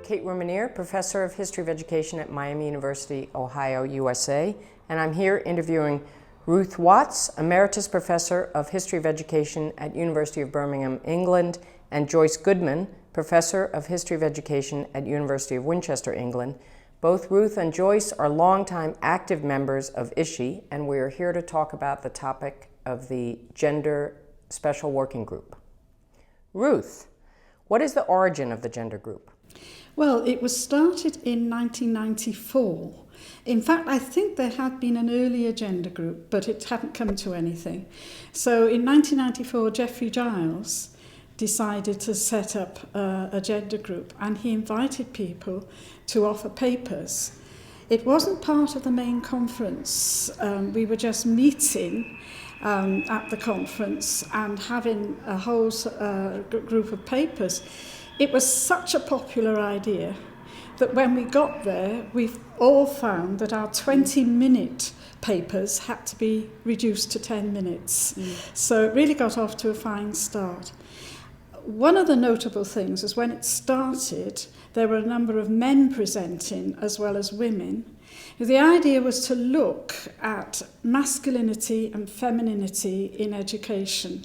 Kate Rumanier, Professor of History of Education at Miami University, Ohio, USA, and I'm here interviewing Ruth Watts, Emeritus Professor of History of Education at University of Birmingham, England, and Joyce Goodman, Professor of History of Education at University of Winchester, England. Both Ruth and Joyce are longtime active members of ISHE, and we are here to talk about the topic of the Gender Special Working Group. Ruth, what is the origin of the gender group? Well, it was started in 1994. In fact, I think there had been an earlier gender group, but it hadn't come to anything. So in 1994, Geoffrey Giles decided to set up a gender group, and he invited people to offer papers. It wasn't part of the main conference. We were just meeting at the conference and having a whole group of papers. It was such a popular idea that when we got there, we all found that our 20-minute papers had to be reduced to 10 minutes. So it really got off to a fine start. One of the notable things is when it started, there were a number of men presenting as well as women. The idea was to look at masculinity and femininity in education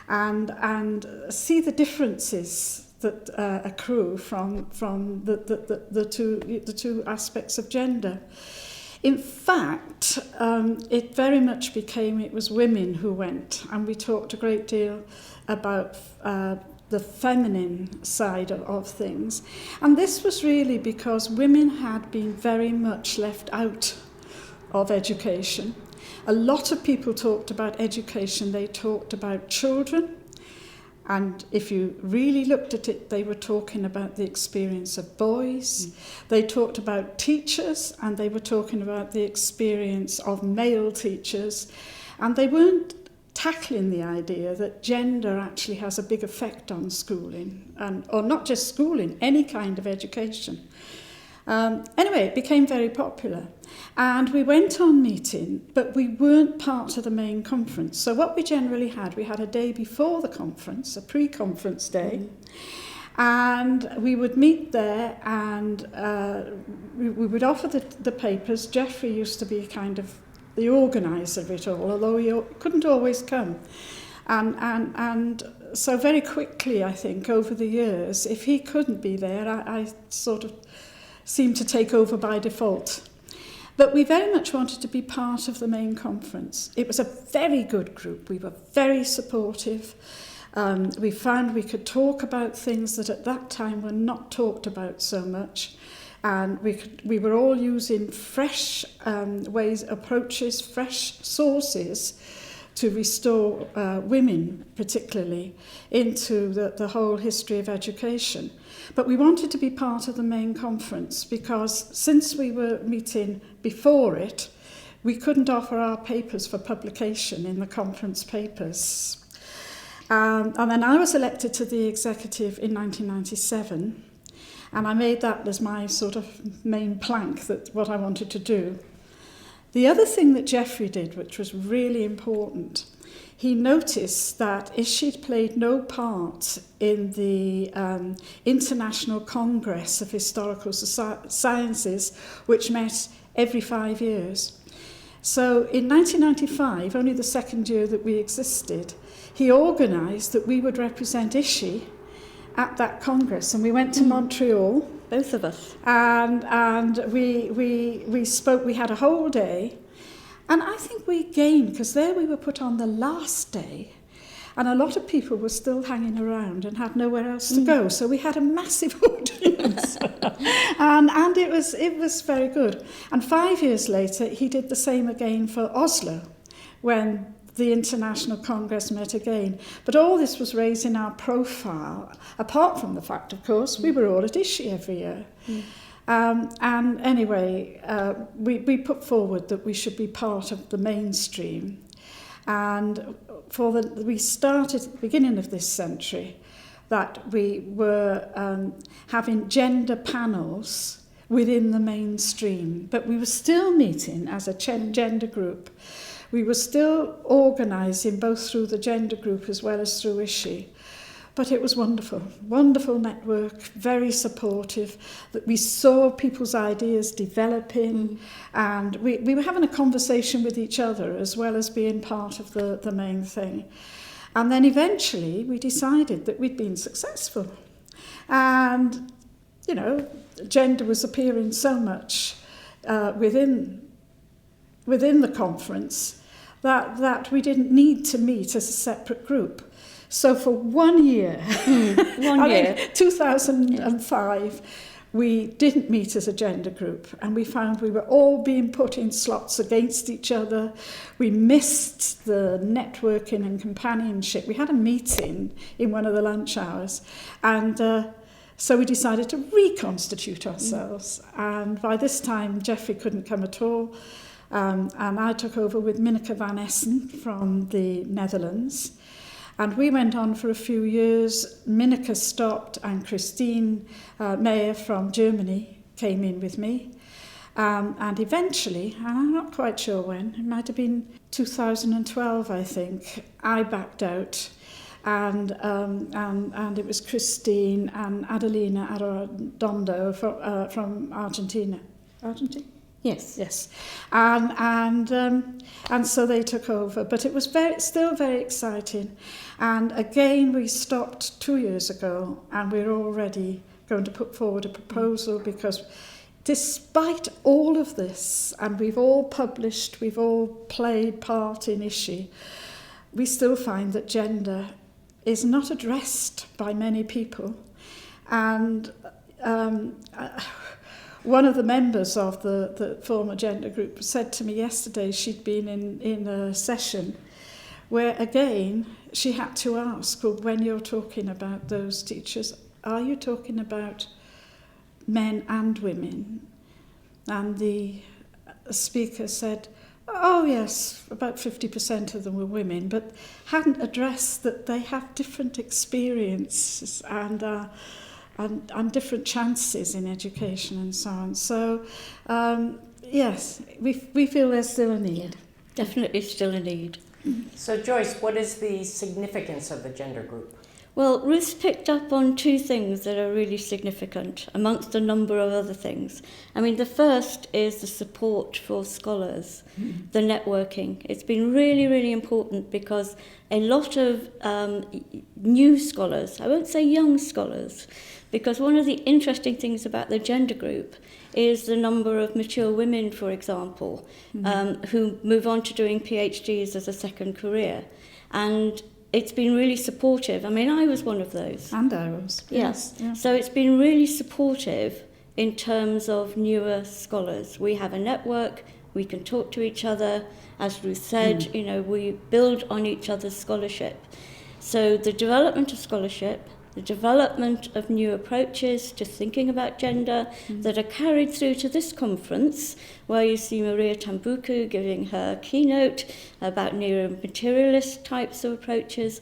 and see the differences that accrue from the two aspects of gender. In fact, it very much became it was women who went, and we talked a great deal about the feminine side of things. And this was really because women had been very much left out of education. A lot of people talked about education, they talked about children, and if you really looked at it, they were talking about the experience of boys. They talked about teachers, and they were talking about the experience of male teachers. And they weren't tackling the idea that gender actually has a big effect on schooling, or not just schooling, any kind of education. Anyway, it became very popular. And we went on meeting, but we weren't part of the main conference. So what we generally had, we had a day before the conference, a pre-conference day, and we would meet there and we would offer the papers. Geoffrey used to be kind of the organiser of it all, although he couldn't always come. And so very quickly, I think, over the years, if he couldn't be there, I sort of seemed to take over by default. But we very much wanted to be part of the main conference. It was a very good group. We were very supportive. We found we could talk about things that at that time were not talked about so much. And we were all using fresh approaches, fresh sources to restore women, particularly, into the whole history of education. But we wanted to be part of the main conference because since we were meeting before it, we couldn't offer our papers for publication in the conference papers. And then I was elected to the executive in 1997, and I made that as my sort of main plank, that what I wanted to do. The other thing that Geoffrey did, which was really important, he noticed that ISHE played no part in the International Congress of Historical Sciences, which met every 5 years. So in 1995, only the second year that we existed, he organised that we would represent ISHE at that Congress, and we went to Montreal. Both of us. And we spoke, we had a whole day, and I think we gained, because there we were put on the last day, and a lot of people were still hanging around and had nowhere else to go, so we had a massive audience. and it was very good. And 5 years later, he did the same again for Oslo, when the International Congress met again. But all this was raising our profile, apart from the fact, of course, we were all at ISHE every year. And anyway, we put forward that we should be part of the mainstream. And we started at the beginning of this century that we were having gender panels within the mainstream, but we were still meeting as a gender group. We were still organising both through the gender group as well as through ISHE. But it was wonderful, wonderful network, very supportive, that we saw people's ideas developing, and we were having a conversation with each other as well as being part of the main thing. And then eventually we decided that we'd been successful. And, you know, gender was appearing so much within the conference that we didn't need to meet as a separate group. So for 1 year, 2005, we didn't meet as a gender group, and we found we were all being put in slots against each other. We missed the networking and companionship. We had a meeting in one of the lunch hours, and so we decided to reconstitute ourselves. And by this time, Jeffrey couldn't come at all, and I took over with Minneke van Essen from the Netherlands. And we went on for a few years. Minneke stopped, and Christine Meyer from Germany came in with me. And eventually, and I'm not quite sure when, it might have been 2012, I think, I backed out. And it was Christine and Adelina Arredondo from Argentina. Argentina? Yes. And so they took over, but it was still very exciting. And again, we stopped 2 years ago, and we're already going to put forward a proposal, because despite all of this, and we've all published, we've all played part in issue, we still find that gender is not addressed by many people. And one of the members of the former gender group said to me yesterday she'd been in a session where, again, she had to ask, well, when you're talking about those teachers, are you talking about men and women? And the speaker said, oh, yes, about 50% of them were women, but hadn't addressed that they have different experiences and different chances in education and so on. So, yes, we feel there's still a need. Yeah, definitely still a need. So Joyce, what is the significance of the gender group? Well, Ruth's picked up on two things that are really significant, amongst a number of other things. I mean, the first is the support for scholars, the networking. It's been really, really important, because a lot of new scholars, I won't say young scholars, because one of the interesting things about the gender group is the number of mature women, for example, who move on to doing PhDs as a second career. And it's been really supportive. I mean, I was one of those. And I was. Yes. Yeah. So it's been really supportive in terms of newer scholars. We have a network, we can talk to each other. As Ruth said, you know, we build on each other's scholarship. So the development of scholarship, the development of new approaches to thinking about gender that are carried through to this conference, where you see Maria Tambuku giving her keynote about neo-materialist types of approaches.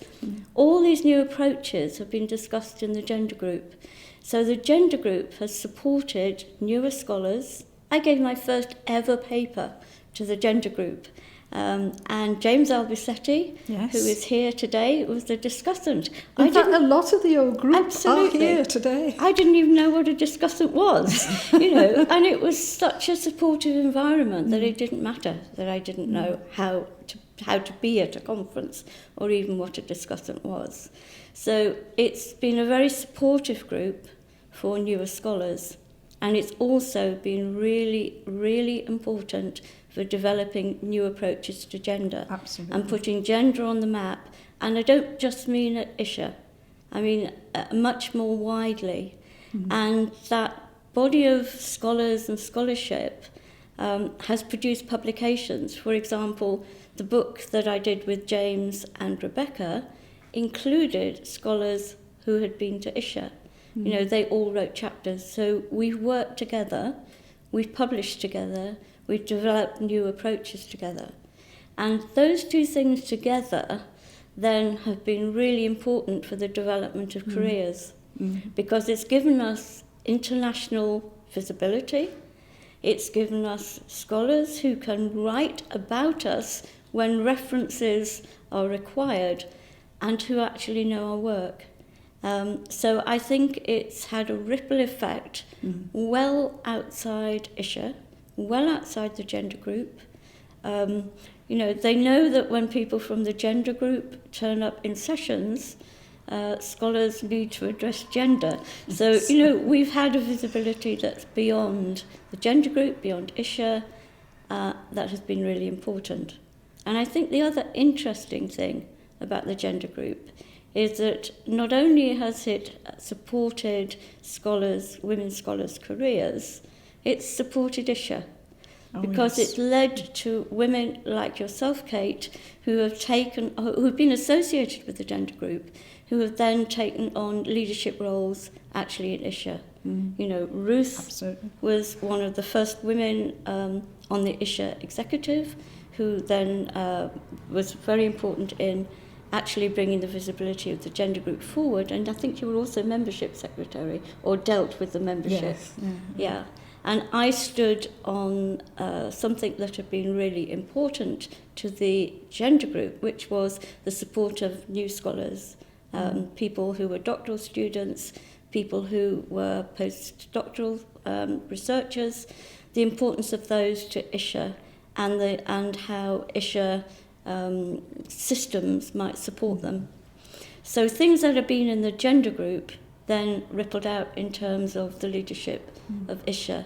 All these new approaches have been discussed in the gender group. So the gender group has supported newer scholars. I gave my first ever paper to the gender group. And James Albisetti, Yes. who is here today, was the discussant. In fact, a lot of the old group Absolutely. are here today. I didn't even know what a discussant was, you know, and it was such a supportive environment that it didn't matter that I didn't know how to be at a conference or even what a discussant was. So it's been a very supportive group for newer scholars, and it's also been really, really important for developing new approaches to gender. Absolutely. And putting gender on the map. And I don't just mean at Isha, I mean much more widely. And that body of scholars and scholarship has produced publications. For example, the book that I did with James and Rebecca included scholars who had been to Isha. You know, they all wrote chapters. So we've worked together, we've published together, we've developed new approaches together. And those two things together then have been really important for the development of careers, because it's given us international visibility, it's given us scholars who can write about us when references are required and who actually know our work. So I think it's had a ripple effect well outside ISHA, well outside the gender group. They know that when people from the gender group turn up in sessions, scholars need to address gender. So, we've had a visibility that's beyond the gender group, beyond ISHA, that has been really important. And I think the other interesting thing about the gender group is that not only has it supported women scholars' careers, it's supported ISHA. Because it's led to women like yourself, Kate, who've been associated with the gender group, who have then taken on leadership roles actually in ISHA. Ruth Absolutely. was one of the first women on the ISHA executive, who then was very important in actually bringing the visibility of the gender group forward. And I think you were also membership secretary, or dealt with the membership. Yes. Yeah. And I stood on something that had been really important to the gender group, which was the support of new scholars, people who were doctoral students, people who were postdoctoral researchers, the importance of those to ISHA, and how ISHA systems might support them. So things that had been in the gender group then rippled out in terms of the leadership of ISHA.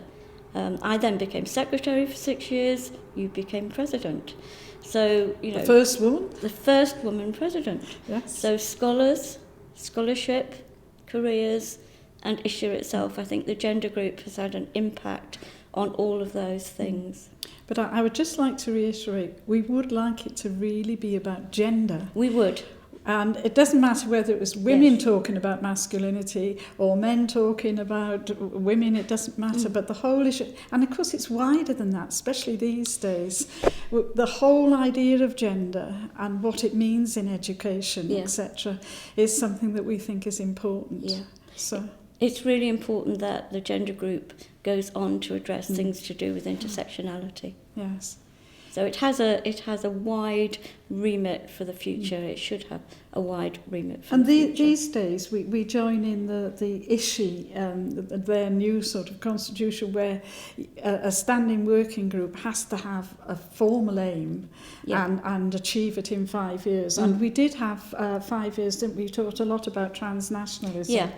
I then became secretary for 6 years. You became president. So, The first woman? The first woman president. Yes. So scholars, scholarship, careers, and ISHA itself. I think the gender group has had an impact on all of those things. But I would just like to reiterate, we would like it to really be about gender. We would. And it doesn't matter whether it was women talking about masculinity or men talking about women, it doesn't matter. But the whole issue, and of course it's wider than that, especially these days. The whole idea of gender and what it means in education, etc., is something that we think is important. Yeah. So it's really important that the gender group goes on to address things to do with intersectionality. Yes. So it has a wide remit for the future. It should have a wide remit for the future. These days we join in the ISHE, their new sort of constitution, where a standing working group has to have a formal aim and achieve it in 5 years. And we did have 5 years, didn't we? We talked a lot about transnationalism.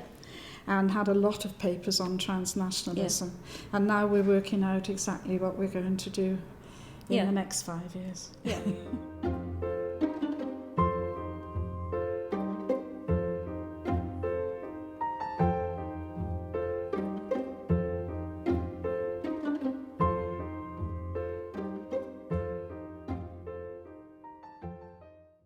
And had a lot of papers on transnationalism. And now we're working out exactly what we're going to do in the next 5 years. Yeah.